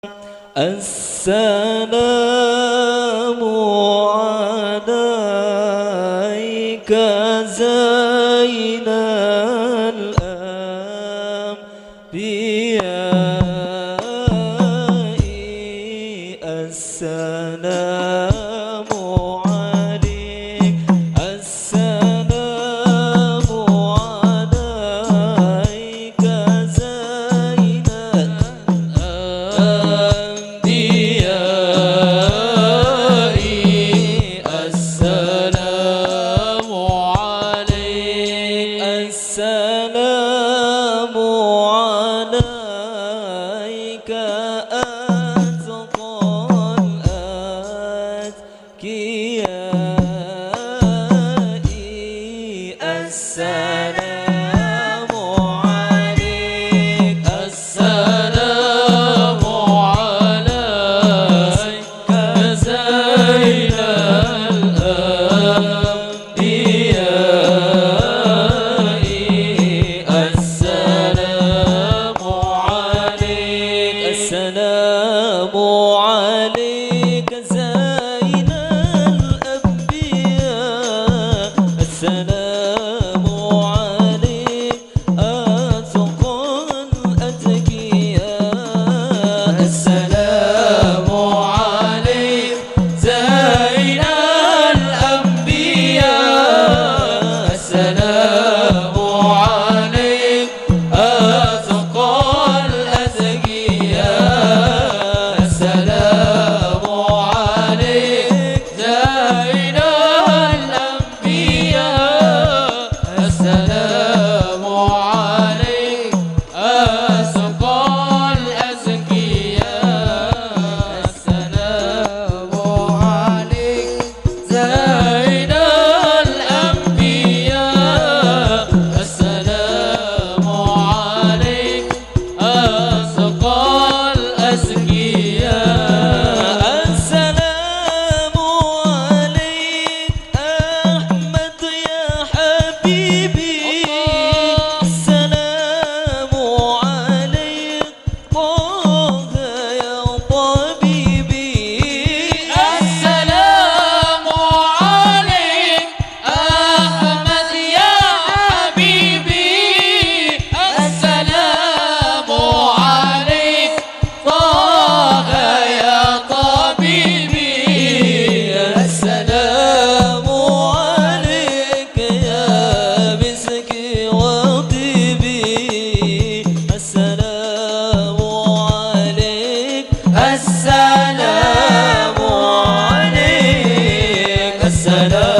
السلام عليك زين الأنبياء. السلام عليك، السلام عليك زين الأنبياء. السلام عليك، السلام عليك أتقى الأتقياء. السلام عليك، السلام عليك زين الأنبياء. السلام عليك، السلام عليك زين الأنبياء. السلام عليك أتقى الأتقياء. السلام عليك زين الأنبياء. السلام عليك أتقى الأتقياء. السلام عليك زين الأنبياء. السلام عليك أتقى الأتقياء. السلام عليك زين الأنبياء. السلام عليك أتقى الأزكياء. السلام عليك أحمد يا حبيبي. السلام عليك طه يا طبيبي. السلام عليك أحمد يا حبيبي. السلام عليك طه يا طبيبي. السلام عليك يا مسكي وطيبي. السلام عليك، السلام عليك، السلام